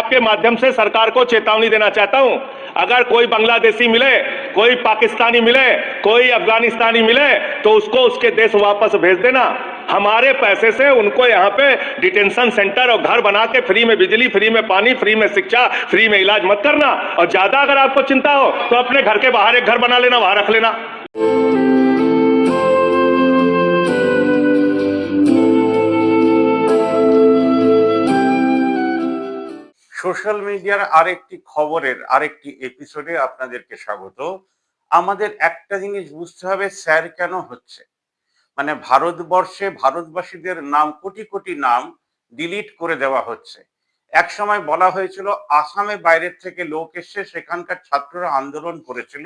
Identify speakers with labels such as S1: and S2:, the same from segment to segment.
S1: आपके माध्यम से सरकार को चेतावनी देना चाहता हूं, अगर कोई बांग्लादेशी मिले, कोई पाकिस्तानी मिले, कोई अफगानिस्तानी मिले तो उसको उसके देश वापस भेज देना। हमारे पैसे से उनको यहाँ पे डिटेंशन सेंटर और घर बना के फ्री में बिजली, फ्री में पानी, फ्री में शिक्षा, फ्री में इलाज मत करना। और ज्यादा अगर आपको चिंता हो तो अपने घर के बाहर एक घर बना लेना, वहां रख लेना।
S2: সোশ্যাল মিডিয়ার আরেকটি খবরের আরেকটি এপিসোডে আপনাদেরকে স্বাগত। আমাদের একটা জিনিস বুঝতে হবে, স্যার কেন হচ্ছে, মানে ভারতবর্ষে ভারতবাসীদের নাম, কোটি কোটি নাম ডিলিট করে দেওয়া হচ্ছে। এক সময় বলা হয়েছিল আসামে বাইরের থেকে লোক এসে সেখানকার ছাত্ররা আন্দোলন করেছিল,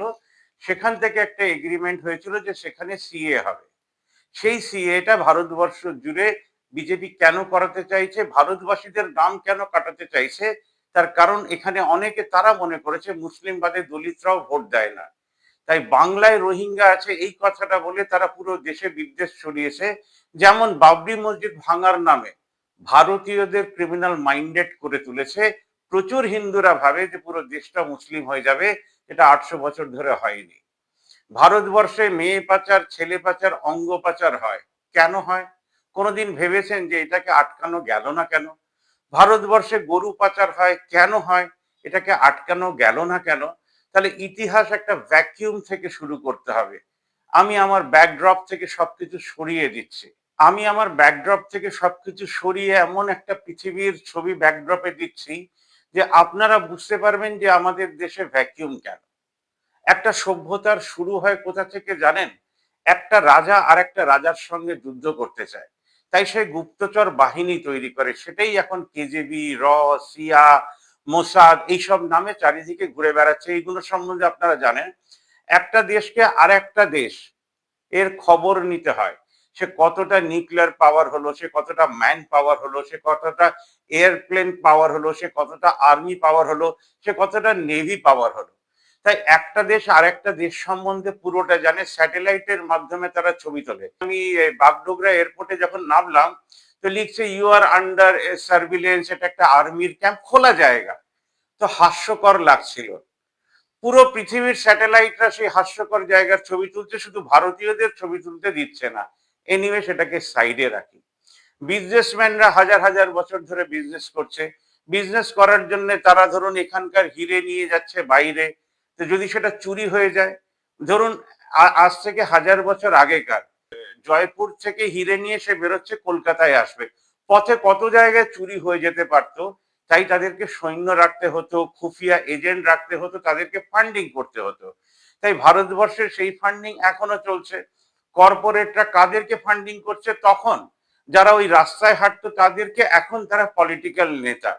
S2: সেখান থেকে একটা এগ্রিমেন্ট হয়েছিল যে সেখানে সিএ হবে। সেই সিএটা ভারতবর্ষ জুড়ে বিজেপি কেন করাতে চাইছে, ভারতবাসীদের নাম কেন কাটাতে চাইছে, তার কারণ এখানে অনেকে তারা মনে করেছে মুসলিম বাদে দলিতরাও ভোট দেয় না, তাই বাংলায় রোহিঙ্গা আছে এই কথাটা বলে তারা পুরো দেশে বিদ্বেষ ছড়িয়েছে। যেমন বাবরি মসজিদ ভাঙার নামে ভারতীয়দের ক্রিমিনাল মাইন্ডেড করে তুলেছে। প্রচুর হিন্দুরা ভাবে যে পুরো দেশটা মুসলিম হয়ে যাবে, এটা 800 বছর ধরে হয়নি। ভারতবর্ষে মেয়ে পাচার, ছেলে পাচার, অঙ্গ পাচার হয়, কেন হয়? কোনোদিন ভেবেছেন যে এটাকে আটকানো গেল না কেন? ভারতবর্ষে গরু পাচার হয়, কেন হয়? এটাকে আটকানো গেল না কেন? তাহলে ইতিহাস একটা ভ্যাকিউম থেকে শুরু করতে হবে। আমি আমার ব্যাকড্রপ থেকে সবকিছু সরিয়ে দিচ্ছি, আমি আমার ব্যাকড্রপ থেকে সবকিছু সরিয়ে এমন একটা পৃথিবীর ছবি ব্যাকড্রপে দিচ্ছি যে আপনারা বুঝতে পারবেন যে আমাদের দেশে ভ্যাকিউম কেন। একটা সভ্যতার শুরু হয় কোথা থেকে জানেন? একটা রাজা আর একটা রাজার সঙ্গে যুদ্ধ করতে চায়, তাই সে গুপ্তচর বাহিনী তৈরি করে, সেটাই এখন কেজিবি, সিয়া, মোসাদ এইসব নামে চারিদিকে ঘুরে বেড়াচ্ছে। এইগুলো সম্বন্ধে আপনারা জানেন। একটা দেশকে আর একটা দেশ এর খবর নিতে হয়, সে কতটা নিউক্লিয়ার পাওয়ার হলো, সে কতটা ম্যান পাওয়ার হলো, সে কতটা এয়ারপ্লেন পাওয়ার হলো, সে কতটা আর্মি পাওয়ার হলো, সে কতটা নেভি পাওয়ার হলো। তাই একটা দেশ আর একটা দেশ সম্বন্ধে পুরোটা জানে, স্যাটেলাইটের মাধ্যমে তারা ছবি তোলে। আমি বাগডোগরা এয়ারপোর্টে যখন নামলাম তো লিখছে ইউ আর আন্ডার সার্ভিলেন্স, এটা একটা আর্মির ক্যাম্প, খোলা জায়গা। তো হাস্যকর লাগছিল। পুরো পৃথিবীর স্যাটেলাইটরা সেই হাস্যকর জায়গার ছবি তুলছে, শুধু ভারতীয়দের ছবি তুলতে দিচ্ছে না। এনিওয়ে, সেটাকে সাইডে রাখি। বিজনেসম্যানরা হাজার হাজার বছর ধরে বিজনেস করছে, বিজনেস করার জন্য তারা ধরুন এখানকার হিরে নিয়ে যাচ্ছে বাইরে, তো যদি সেটা চুরি হয়ে যায়, ধরুন আজ থেকে 1000 বছর আগেকার জয়পুর থেকে হিরে নিয়ে সে বেরোচ্ছে, কলকাতায় আসবে, পথে কত জায়গায় চুরি হয়ে যেতে পারতো। তাই তাদেরকে সৈন্য রাখতে হতো, খুফিয়া এজেন্ট রাখতে হতো, তাদেরকে ফান্ডিং করতে হতো। তাই ভারতবর্ষের সেই ফান্ডিং এখনো চলছে। কর্পোরেটরা কাদেরকে ফান্ডিং করছে? তখন যারা ওই রাস্তায় হাঁটতো তাদেরকে, এখন তারা পলিটিক্যাল নেতা,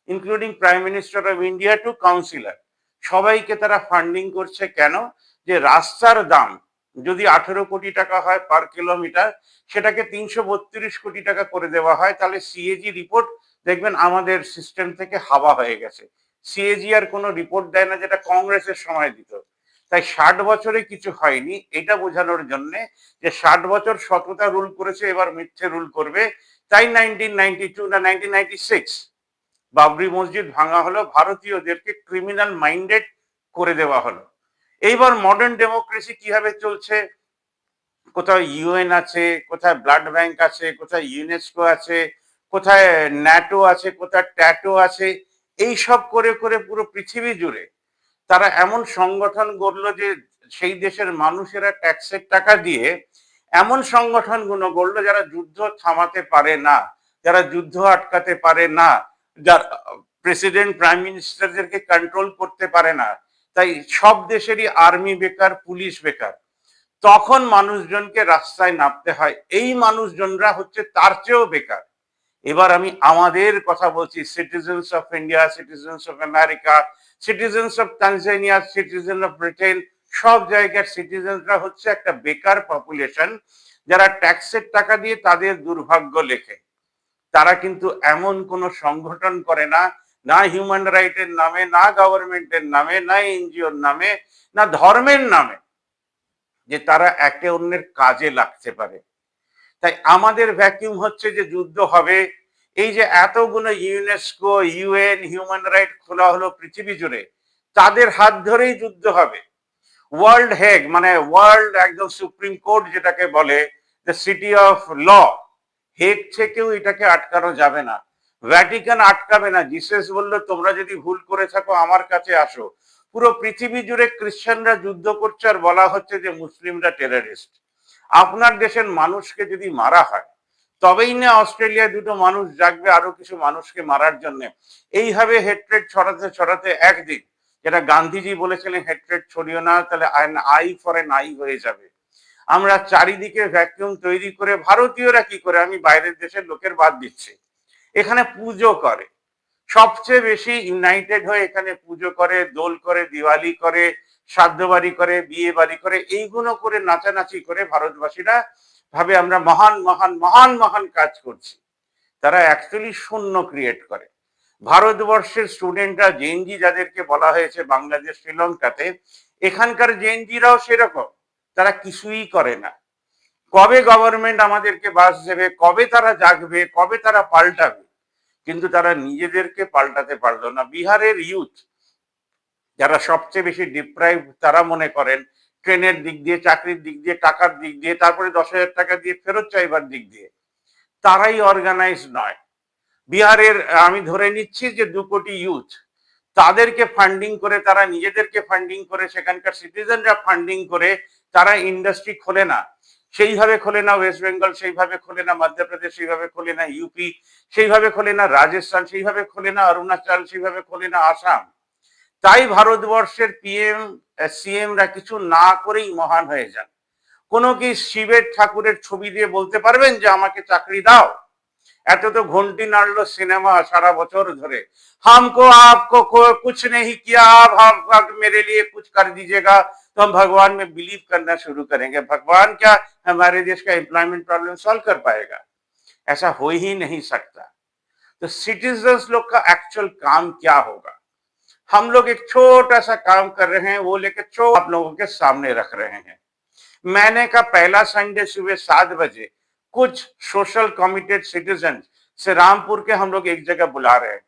S2: including prime minister of India to councillor, সবাইকে তারা ফান্ডিং করছে। কেন? যে রাস্তার দাম যদি 18 কোটি টাকা হয় পার কিলোমিটার, সেটাকে 332 কোটি টাকা করে দেওয়া হয়, তাহলে সিএজি রিপোর্ট দেখবেন আমাদের সিস্টেম থেকে হাওয়া হয়ে গেছে। সিএজি আর কোনো রিপোর্ট দেয় না, যেটা কংগ্রেসের সময় দিত। তাই 60 বছরে কিছু হয়নি, এটা বোঝানোর জন্য যে 60 বছর সততা রুল করেছে, এবার মিথ্যে রুল করবে। তাই 1992 না 1996 বাবরি মসজিদ ভাঙা হলো, ভারতীয়দেরকে ক্রিমিনাল মাইন্ডেড করে দেওয়া হলো। এইবার মডার্ন ডেমোক্রেসি কিভাবে চলছে? কোথাও ইউএন আছে, কোথায় ব্লাড ব্যাংক আছে, কোথায় ইউনেস্কো আছে, কোথায় ন্যাটো আছে, কোথায় ট্যাটো আছে। এই সব করে করে পুরো পৃথিবী জুড়ে তারা এমন সংগঠন গড়লো যে সেই দেশের মানুষেরা ট্যাক্সের টাকা দিয়ে এমন সংগঠনগুলো গড়লো যারা যুদ্ধ থামাতে পারে না, যারা যুদ্ধ আটকাতে পারে না, যারা প্রেসিডেন্ট প্রাইম মিনিস্টারদেরকে কন্ট্রোল করতে পারে না। তাই সব দেশেরই আর্মি বেকার, পুলিশ বেকার। তখন মানুষজনকে রাস্তায় নামতে হয়, এই মানুষজনরা হচ্ছে তার চেয়েও বেকার। এবার আমি আমাদের কথা বলছি, citizens of India, citizens of America, citizens of Tanzania, citizen of Britain, সব জায়গার সিটিজেনরা হচ্ছে একটা বেকার পপুলেশন, যারা ট্যাক্সের টাকা দিয়ে তাদের দুর্ভাগ্য লেখে। তারা কিন্তু এমন কোনো সংগঠন করে না, না হিউম্যান রাইটের নামে, না গভর্নমেন্টের নামে, না এনজিওর নামে, না ধর্মের নামে, যে তারা একে অন্যের কাজে লাগতে পারে। তাই আমাদের ভ্যাকিউম হচ্ছে যে যুদ্ধ হবে, এই যে এতগুলো ইউনেস্কো, ইউএন, হিউম্যান রাইট খোলা হলো পৃথিবী জুড়ে, তাদের হাত ধরেই যুদ্ধ হবে। ওয়ার্ল্ড হেগ মানে ওয়ার্ল্ড একদম সুপ্রিম কোর্ট যেটাকে বলে, the city of law, Hague থেকেও এটাকে আটকানো যাবে না। ভ্যাটিকান আটকাবে না। জিসাস বললো তোমরা যদি ভুল করে থাকো আমার কাছে আসো। পুরো পৃথিবী জুড়ে খ্রিস্টানরা যুদ্ধ করছে আর বলা হচ্ছে যে মুসলিমরা টেররিস্ট। আপনার দেশের মানুষকে যদি মারা হয় তবেই না অস্ট্রেলিয়ায় দুটো মানুষ জাগবে আরো কিছু মানুষকে মারার জন্য। এইভাবে হেট্রেড ছড়াতে ছড়াতে একদিন, যেটা গান্ধীজি বলেছিলেন, হেট্রেড ছড়িও না, তাহলে আই ফর এন আই হয়ে যাবে। আমরা চারিদিকে ভ্যাকিউম তৈরি করে, ভারতীয়রা কি করে, আমি বাইরের দেশের লোকের বাদ দিচ্ছি, এখানে পুজো করে, সবচেয়ে বেশি ইউনাইটেড হয়ে এখানে পুজো করে, দোল করে, দিওয়ালি করে, শ্রাদ্ধ বাড়ি করে, বিয়ে বাড়ি করে, এইগুলো করে নাচানাচি করে ভারতবাসীরা ভাবে আমরা মহান মহান মহান মহান কাজ করছি। তারা অ্যাকচুয়ালি শূন্য ক্রিয়েট করে। ভারতবর্ষের স্টুডেন্টরা, জেএনজি যাদেরকে বলা হয়েছে বাংলাদেশ শ্রীলঙ্কাতে, এখানকার জেএনজিরাও সেরকম, তারা কিছুই করে না। কবে গভর্নমেন্ট আমাদেরকে বাস দেবে, কবে তারা জাগবে, কবে তারা পাল্টাবে, কিন্তু তারা নিজেদেরকে পাল্টাতে পারলো না। বিহারের ইউথ যারা সবচেয়ে বেশি ডিপ্রাইভ, তারা মনে করেন ট্রেনের দিক দিয়ে, চাকরির দিক দিয়ে, টাকার দিক দিয়ে, তারপরে 10,000 টাকা দিয়ে ফেরত চাইবার দিক দিয়ে, তারাই অর্গানাইজ নয়। বিহারের আমি ধরে নিচ্ছি যে 2 কোটি ইউথ, তাদেরকে ফান্ডিং করে, তারা নিজেদেরকে ফান্ডিং করে, সেখানকার সিটিজেনরা ফান্ডিং করে, তারা ইন্ডাস্ট্রি খোলে না। সেইভাবে খোলে না ওয়েস্ট বেঙ্গল, সেইভাবে খোলে না মধ্যপ্রদেশ, সেইভাবে খোলে না ইউপি, সেইভাবে খোলে না রাজস্থান, সেইভাবে খোলে না অরুণাচল, সেইভাবে খোলে না আসাম। তাই ভারতবর্ষের পিএম সিএমরা কিছু না করেই মহান হয়ে যান। কোনো কি শিবের ঠাকুরের ছবি দিয়ে বলতে পারবেন যে আমাকে চাকরি দাও? এত তো ঘন্টি নাড়লো সিনেমা সারা বছর ধরে, हमको आपको कुछ नहीं किया, आप मेरे लिए कुछ कर दीजिएगा तो हम भगवान में बिलीव करना शुरू करेंगे। भगवान क्या हमारे देश का एम्प्लॉयमेंट प्रॉब्लम सॉल्व कर पाएगा? ऐसा हो ही नहीं सकता। तो सिटीजन्स लोग का एक्चुअल काम क्या होगा? हम लोग एक छोटा सा काम कर रहे हैं, वो लेकर आप लोगों के सामने रख रहे हैं। मैंने का पहला संडे सुबह 7 बजे कुछ सोशल कमिटेड सिटीजन से रामपुर के हम लोग एक जगह बुला रहे हैं।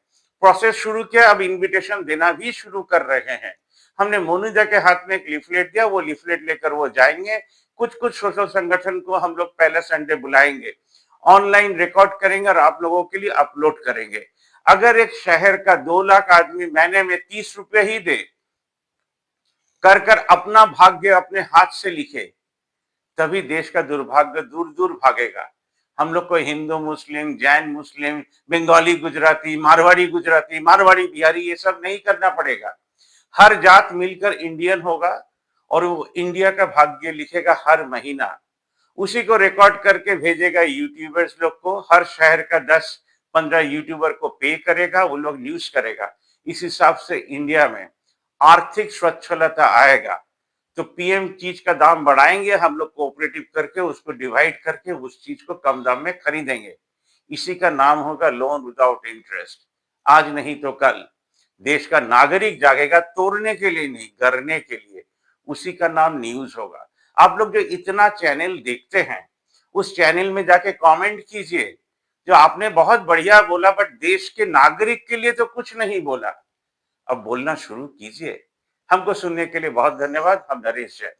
S2: प्रोसेस शुरू किया, अब इनविटेशन देना भी शुरू कर रहे हैं। हमने मोनिजा के हाथ में एक लिफलेट दिया, वो लिफलेट लेकर वो जाएंगे। कुछ कुछ सोशल संगठन को हम लोग पहले संडे बुलाएंगे, ऑनलाइन रिकॉर्ड करेंगे और आप लोगों के लिए अपलोड करेंगे। अगर एक शहर का 2 लाख आदमी महीने में 30 रुपए ही दे, कर कर अपना भाग्य अपने हाथ से लिखे, तभी देश का दुर्भाग्य दूर दूर भागेगा। हम लोग को हिंदू मुस्लिम, जैन मुस्लिम, बंगाली गुजराती, मारवाड़ी बिहारी ये सब नहीं करना पड़ेगा। हर जात मिलकर इंडियन होगा और वो इंडिया का भाग्य लिखेगा हर महीना। उसी को रिकॉर्ड करके भेजेगा यूट्यूबर्स लोग को। हर शहर का 10-15 यूट्यूबर को पे करेगा, वो लोग न्यूज करेगा। इस हिसाब से इंडिया में आर्थिक स्वच्छलता आएगा। तो पीएम चीज का दाम बढ़ाएंगे, हम लोग कोऑपरेटिव करके उसको डिवाइड करके उस चीज को कम दाम में खरीदेंगे। इसी का नाम होगा लोन विदाउट इंटरेस्ट। आज नहीं तो कल देश का नागरिक जागेगा, तोड़ने के लिए नहीं, गढ़ने के लिए। उसी का नाम न्यूज होगा। आप लोग जो इतना चैनल देखते हैं, उस चैनल में जाके कमेंट कीजिए, जो आपने बहुत बढ़िया बोला बट देश के नागरिक के लिए तो कुछ नहीं बोला। अब बोलना शुरू कीजिए। हमको सुनने के लिए बहुत धन्यवाद। हम नरेश जैन।